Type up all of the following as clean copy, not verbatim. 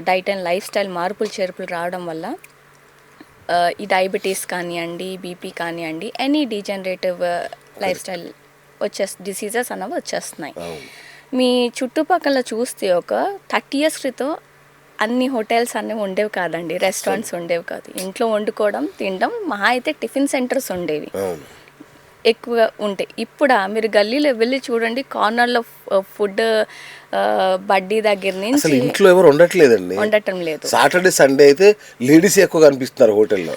Diet and life style మార్పులు చేర్పులు రావడం వల్ల ఈ డయాబెటీస్ కానివ్వండి, బీపీ కానివ్వండి, any degenerative life style diseases అనేవి వచ్చేస్తున్నాయి. మీ చుట్టుపక్కల చూస్తే ఒక 30 years క్రితం అన్ని హోటల్స్ అన్నీ ఉండేవి కాదండి, రెస్టారెంట్స్ ఉండేవి కాదు. ఇంట్లో వండుకోవడం, తినడం, మహా అయితే టిఫిన్ సెంటర్స్ ఉండేవి ఎక్కువగా ఉంటాయి. ఇప్పుడు మీరు గల్లీలో వెళ్ళి చూడండి, కార్నర్లో ఫుడ్ బడ్డీ దగ్గర నుంచి ఇంట్లో ఎవరు ఉండటం లేదు. సాటర్డే సండే అయితే లేడీస్ ఎక్కువ కనిపిస్తున్నారు హోటల్లో.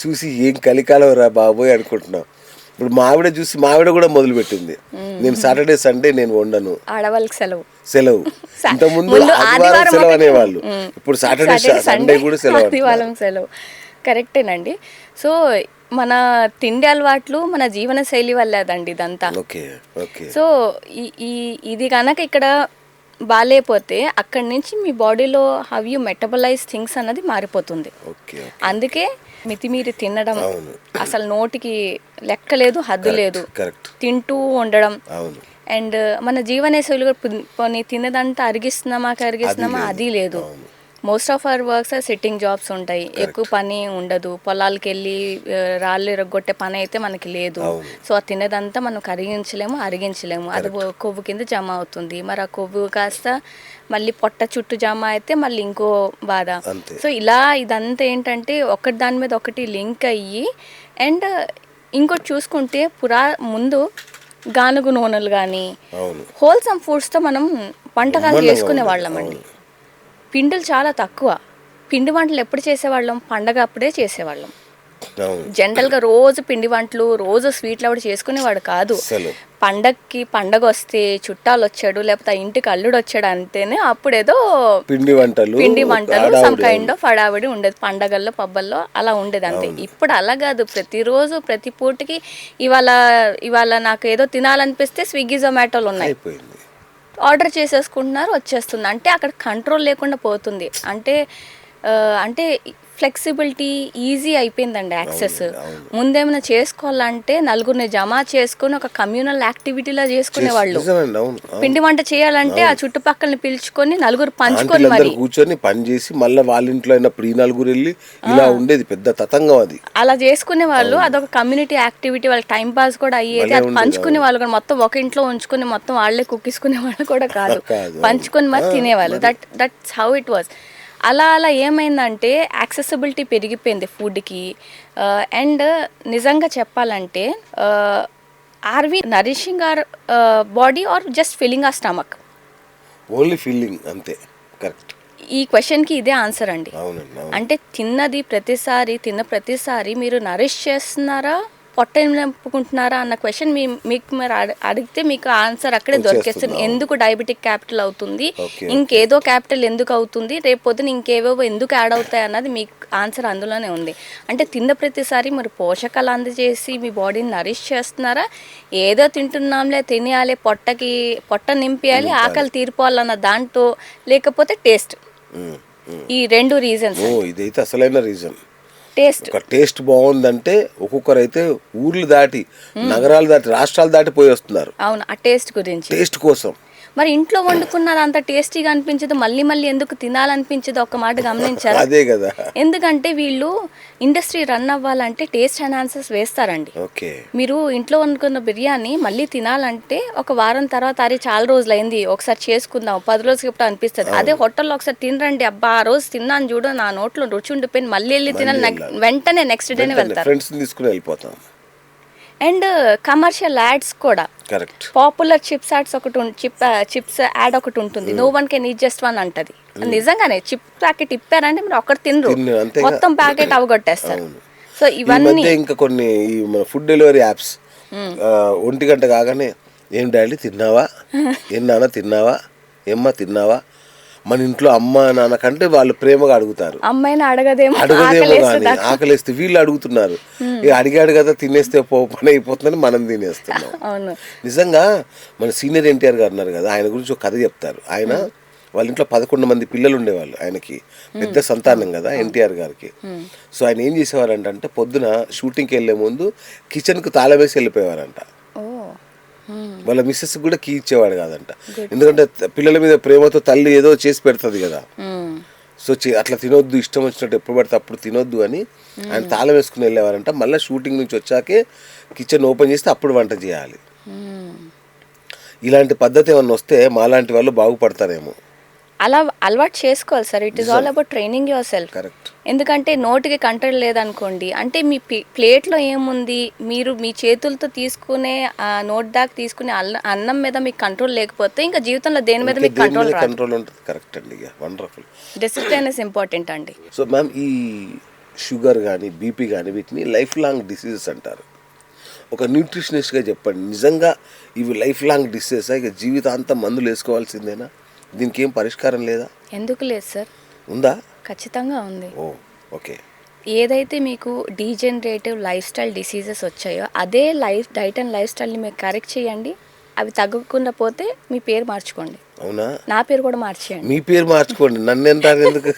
చూసి ఏం కలికాలం రా బాబోయ్ అనుకుంటున్నాం. ఇప్పుడు మావిడ కూడా మొదలు పెట్టింది, నేను సాటర్డే సండే నేను వండను, ఆడవాళ్ళకి సెలవు. ఇంతకుముందు ఆదివారం సెలవు అనేవాళ్ళు, ఇప్పుడు సాటర్డే సండే కూడా సెలవు. కరెక్టేనండి. సో మన తిండి అలవాట్లు, మన జీవన శైలి వల్లేదండి ఇదంతా. సో ఇది కనుక ఇక్కడ బాగాలేకపోతే అక్కడి నుంచి మీ బాడీలో హౌ యూ మెటబలైజ్ థింగ్స్ అన్నది మారిపోతుంది. అందుకే మితిమీరి తినడం, అసలు నోటికి లెక్క లేదు, హద్దు లేదు, తింటూ ఉండడం. అండ్ మన జీవన శైలిగా కొన్ని తిన్నదంతా అరిగిస్తున్నామా అది లేదు. Most of our works sitting jobs ఉంటాయి, ఎక్కువ పని ఉండదు, పొలాలకి వెళ్ళి రాళ్ళు ఎరగొట్టే పని అయితే మనకి లేదు. సో ఆ తినేదంతా మనం అరిగించలేము, అది కొవ్వు కింద జమ అవుతుంది. మరి ఆ కొవ్వు కాస్త మళ్ళీ పొట్ట చుట్టూ జమ అయితే మళ్ళీ ఇంకో బాధ. సో ఇదంతా ఏంటంటే ఒకటి దాని మీద ఒకటి లింక్ అయ్యి. అండ్ ఇంకోటి చూసుకుంటే ముందు గానుగు నూనెలు కానీ హోల్సమ్ ఫుడ్స్తో మనం వంటకాలు చేసుకునే వాళ్ళమండి. పిండిలు చాలా తక్కువ. పిండి వంటలు ఎప్పుడు చేసేవాళ్ళం? పండగ అప్పుడే చేసేవాళ్ళం. జనరల్గా రోజు పిండి వంటలు, రోజు స్వీట్లు అప్పుడు చేసుకునేవాడు కాదు. పండగ వస్తే చుట్టాలు వచ్చాడు, లేకపోతే ఇంటికి అల్లుడు వచ్చాడు అంటేనే అప్పుడేదో పిండి వంటలు సమ్ కైండ్ ఆఫ్ హడావిడి ఉండేది. పండగల్లో పబ్బల్లో అలా ఉండేది అంతే. ఇప్పుడు అలా కాదు, ప్రతిరోజు ప్రతి పూటకి ఇవాళ నాకు ఏదో తినాలనిపిస్తే స్విగ్గీ జొమాటోలు ఉన్నాయి, ఆర్డర్ చేసేసుకుంటున్నారు, వచ్చేస్తుంది. అంటే అక్కడ కంట్రోల్ లేకుండా పోతుంది. అంటే ఫ్లెక్సిబిలిటీ ఈజీ అయిపోయిందండి యాక్సెస్. ముందేమైనా చేసుకోవాలంటే నలుగురిని జమ చేసుకుని ఒక కమ్యూనల్ యాక్టివిటీలా చేసుకునేవాళ్ళు. పిండి వంట చేయాలంటే ఆ చుట్టుపక్కలని పిలుచుకొని నలుగురు పంచుకొని మరి కూర్చొని పని చేసి మళ్ళీ వాళ్ళ ఇంట్లో నలుగురు వెళ్ళి ఇలా ఉండేది పెద్ద తతంగం. అది అలా చేసుకునే వాళ్ళు, అదొక కమ్యూనిటీ యాక్టివిటీ, వాళ్ళకి టైం పాస్ కూడా అయ్యేది. అది పంచుకునే వాళ్ళు కూడా, మొత్తం ఒక ఇంట్లో ఉంచుకుని మొత్తం వాళ్ళే కుక్కిసుకునే వాళ్ళు కూడా కాదు, పంచుకొని మరి తినేవాళ్ళు. That's how it was. అలా ఏమైందంటే యాక్సెసిబిలిటీ పెరిగిపోయింది ఫుడ్కి. అండ్ నిజంగా చెప్పాలంటే are we nourishing our body or just filling our stomach? Only filling, అంతే. కరెక్ట్. ఈ క్వశ్చన్కి ఇదే ఆన్సర్ అండి. అంటే తిన్న ప్రతిసారి మీరు నరిష్ చేస్తున్నారా, పొట్ట నింపుకుంటున్నారా అన్న క్వశ్చన్ మీకు మీరు అడిగితే మీకు ఆన్సర్ అక్కడే దొరికేస్తుంది. ఎందుకు డయాబెటిక్ క్యాపిటల్ అవుతుంది, ఇంకేదో క్యాపిటల్ ఎందుకు అవుతుంది, రేపు పొద్దున ఇంకేవేవో ఎందుకు యాడ్ అవుతాయి అన్నది మీకు ఆన్సర్ అందులోనే ఉంది. అంటే తిన్న ప్రతిసారి మీరు పోషకాలు అందజేసి మీ బాడీని నరిష్ చేస్తున్నారా, ఏదో తింటున్నాంలే తినేయాలి, పొట్ట నింపేయాలి, ఆకలి తీరిపోవాలన్న దాంట్లో, లేకపోతే టేస్ట్. ఈ రెండు రీజన్స్. ఇదైతే అసలైన రీజన్. టేస్ట్ బాగుందంటే ఒక్కొక్కరు అయితే ఊర్లు దాటి, నగరాలు దాటి, రాష్ట్రాలు దాటి పోయి వస్తున్నారు. అవును, ఆ టేస్ట్ కోసం. మరి ఇంట్లో వండుకున్నది అంత టేస్టీగా అనిపించదు, మళ్ళీ ఎందుకు తినాలనిపించదు? ఒక మాట గమనించారు? అదే కదా. ఎందుకంటే వీళ్ళు ఇండస్ట్రీ రన్ అవ్వాలంటే టేస్ట్ ఎన్హాన్సర్స్ వేస్తారండి. మీరు ఇంట్లో వండుకున్న బిర్యానీ మళ్ళీ తినాలంటే ఒక వారం తర్వాత, అరే చాలా రోజులైంది ఒకసారి చేసుకుందాం, 10 రోజులకి ఇప్పుడు అనిపిస్తుంది. అదే హోటల్లో ఒకసారి తినరండి, అబ్బా ఆ రోజు తిన్నాను చూడు, నా నోట్లో రుచి ఉండిపోయింది, మళ్ళీ వెళ్ళి తినాలి, వెంటనే నెక్స్ట్ డేనే వెళ్తారు. అండ్ కమర్షియల్ యాడ్స్ కూడా, పాపులర్ చిప్స్ యాడ్ ఒకటి ఉంటుంది, no one can eat just one అంటది. నిజంగానే చిప్ ప్యాకెట్ ఇప్పారంటే మీరు ఒకటి తినరు, మొత్తం ప్యాకెట్ అవగొట్టేస్తారు. సో ఇవన్నీ ఇంకా కొన్ని ఫుడ్ డెలివరీ యాప్స్ 1 గంట కాగానే, ఏం డాడీ తిన్నావా, ఏం నాన్న తిన్నావా, ఏమ్మా తిన్నావా, మన ఇంట్లో అమ్మ నాన్న కంటే వాళ్ళు ప్రేమగా అడుగుతారు. అమ్మాయిని అడగదేమో కానీ ఆకలిస్తే వీళ్ళు అడుగుతున్నారు. అడిగాడు కదా తినేస్తే పని అయిపోతుందని మనం తినేస్తున్నాం. నిజంగా మన సీనియర్ ఎన్టీఆర్ గారు ఉన్నారు కదా, ఆయన గురించి ఒక కథ చెప్తారు. ఆయన వాళ్ళ ఇంట్లో 11 మంది పిల్లలు ఉండేవాళ్ళు. ఆయనకి పెద్ద సంతానం కదా ఎన్టీఆర్ గారికి. సో ఆయన ఏం చేసేవారంటే పొద్దున షూటింగ్కి వెళ్ళే ముందు కిచెన్కు తాళం వేసి వెళ్ళిపోయేవారంట. వాళ్ళ మిస్సెస్ కూడా కీ ఇచ్చేవాడు కాదంట. ఎందుకంటే పిల్లల మీద ప్రేమతో తల్లి ఏదో చేసి పెడుతుంది కదా, సో అట్లా తినొద్దు, ఇష్టం వచ్చినట్టు ఎప్పుడు పడితే అప్పుడు తినొద్దు అని ఆయన తాళం వేసుకుని వెళ్ళేవారంట. మళ్ళీ షూటింగ్ నుంచి వచ్చాకే కిచెన్ ఓపెన్ చేస్తే అప్పుడు వంట చేయాలి. ఇలాంటి పద్ధతి ఏమన్నా వస్తే మాలాంటి వాళ్ళు బాగుపడతారేమో. అలా అలవాటు చేసుకోవాలి sir. It is all about training your self. Correct. ఎందుకంటే నోటికి కంట్రోల్ లేదనుకోండి, అంటే మీ ప్లేట్లో ఏముంది, మీరు మీ చేతులతో తీసుకునే ఆ నోట్ దాకా తీసుకునే అన్నం మీద మీకు కంట్రోల్ లేకపోతే ఇంకా జీవితంలో దేని మీద మీకు కంట్రోల్ ఉంటుంది. కరెక్ట్ అండి, వండర్ఫుల్. డిసిప్లిన్ ఇస్ ఇంపార్టెంట్ అండి. సో మ్యామ్, ఈ షుగర్ కానీ బీపీ కానీ వీటిని లైఫ్ లాంగ్ డిసీజెస్ అంటారు. ఒక న్యూట్రిషనిస్ట్గా చెప్పండి, నిజంగా ఇవి లైఫ్ లాంగ్ డిసీజెస్, ఇక జీవితాంతం మందులు వేసుకోవాల్సిందేనా? దీనికి ఏం పరిష్కారం లేదా? ఎందుకు లేదు సార్, ఉందా? ఖచ్చితంగా ఉంది. ఓ ఓకే. ఏదైతే మీకు డీజనరేటివ్ లైఫ్ స్టైల్ డిసీజెస్ వచ్చాయో అదే డైట్ అండ్ లైఫ్ స్టైల్ని మీరు కరెక్ట్ చేయండి. అవి తగ్గకుండా పోతే మీ పేరు మార్చుకోండి. అవునా? నా పేరు కూడా మార్చేయండి. మీ పేరు మార్చుకోండి, నన్ను ఎంటారు ఎందుకు?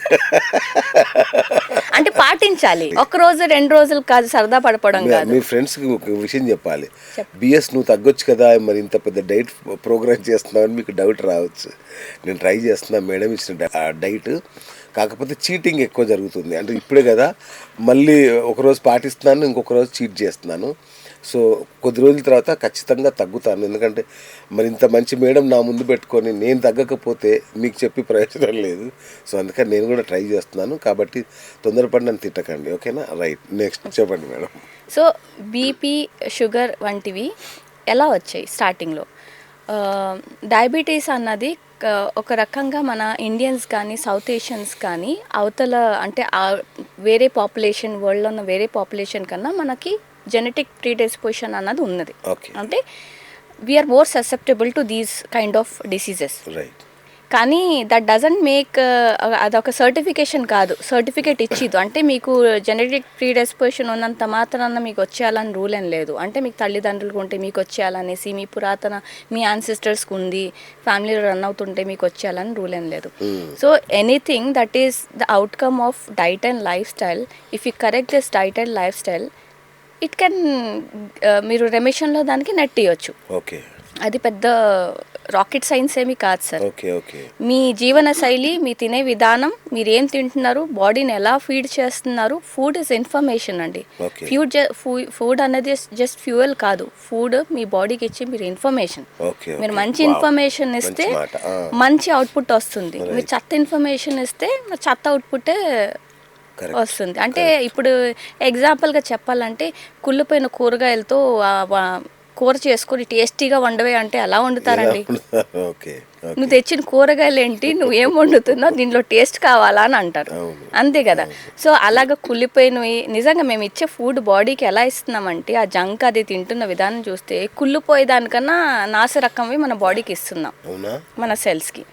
అంటే పాటించాలి, ఒక రోజు 2 రోజులు కాదు, సరదా పడిపోవడం కాదు. మీ ఫ్రెండ్స్కి ఒక విషయం చెప్పాలి. బిఎస్ నువ్వు తగ్గొచ్చు కదా, మరి ఇంత పెద్ద డైట్ ప్రోగ్రామ్ చేస్తున్నావని మీకు డౌట్ రావచ్చు. నేను ట్రై చేస్తున్నా మేడం ఇచ్చిన డైట్, కాకపోతే చీటింగ్ ఎక్కువ జరుగుతుంది. అంటే ఇప్పుడే కదా, మళ్ళీ ఒకరోజు పాటిస్తున్నాను, ఇంకొక రోజు చీట్ చేస్తున్నాను. సో కొద్ది రోజుల తర్వాత ఖచ్చితంగా తగ్గుతాను. ఎందుకంటే మరి ఇంత మంచి మేడం నా ముందు పెట్టుకొని నేను తగ్గకపోతే మీకు చెప్పి ప్రయోజనం లేదు. సో అందుకని నేను కూడా ట్రై చేస్తున్నాను. కాబట్టి తొందరపడి నన్ను తిట్టకండి, ఓకేనా? రైట్, నెక్స్ట్ చెప్పండి మేడం. సో బీపీ, షుగర్ వంటివి ఎలా వచ్చాయి స్టార్టింగ్లో? డయాబెటీస్ అన్నది ఒక రకంగా మన ఇండియన్స్ కానీ సౌత్ ఏషియన్స్ కానీ అవతల అంటే వేరే పాపులేషన్, వరల్డ్లో ఉన్న వేరే పాపులేషన్ కన్నా మనకి జెనెటిక్ ప్రీడిస్పోజిషన్ అన్నది ఉన్నది. అంటే we are more susceptible to these kind of diseases. కానీ దట్ డజంట్ మేక్, అదొక సర్టిఫికేషన్ కాదు, సర్టిఫికేట్ ఇచ్చిదు. అంటే మీకు జెనెటిక్ ప్రీడిస్పోజిషన్ ఉన్నంత మాత్రాన మీకు వచ్చేయాలని రూల్ ఏం లేదు. అంటే మీకు తల్లిదండ్రులకు ఉంటే మీకు వచ్చేయాలనేసి, మీ పురాతన మీ యాన్సిస్టర్స్కి ఉంది, ఫ్యామిలీలో రన్ అవుతుంటే మీకు వచ్చేయాలని రూల్ ఏం లేదు. So anything that is the outcome of diet and life style, if you correct this diet and life style, it can మీరు రెమిషన్లో దానికి నెట్ ఇవ్వచ్చు. ఓకే, అది పెద్ద రాకెట్ సైన్స్ ఏమీ కాదు సార్. Okay okay. మీ జీవన శైలి, మీ తినే విధానం, మీరు ఏం తింటున్నారు, బాడీని ఎలా ఫీడ్ చేస్తున్నారు. ఫుడ్ ఇస్ ఇన్ఫర్మేషన్ అండి. ఫుడ్ అనేది జస్ట్ ఫ్యూయల్ కాదు, ఫుడ్ మీ బాడీకి ఇచ్చి మీరు ఇన్ఫర్మేషన్. మీరు మంచి ఇన్ఫర్మేషన్ ఇస్తే మంచి అవుట్పుట్ వస్తుంది. మీరు చెత్త ఇన్ఫర్మేషన్ ఇస్తే చెత్త అవుట్పుట్టే వస్తుంది. అంటే ఇప్పుడు ఎగ్జాంపుల్గా చెప్పాలంటే, కుళ్ళిపోయిన కూరగాయలతో కూర చేసుకొని టేస్టీగా వండవే అంటే ఎలా వండుతారండి? నువ్వు తెచ్చిన కూరగాయలు ఏంటి, నువ్వేం వండుతున్నావు, దీంట్లో టేస్ట్ కావాలా అని అంటారు, అంతే కదా. సో అలాగ కుళ్ళిపోయినవి నిజంగా మేము ఇచ్చే ఫుడ్ బాడీకి ఎలా ఇస్తున్నామంటే, ఆ జంక్ అది తింటున్న విధానం చూస్తే కుళ్ళిపోయే దానికన్నా నాసి రకంవి మన బాడీకి ఇస్తున్నాం, మన సెల్స్కి.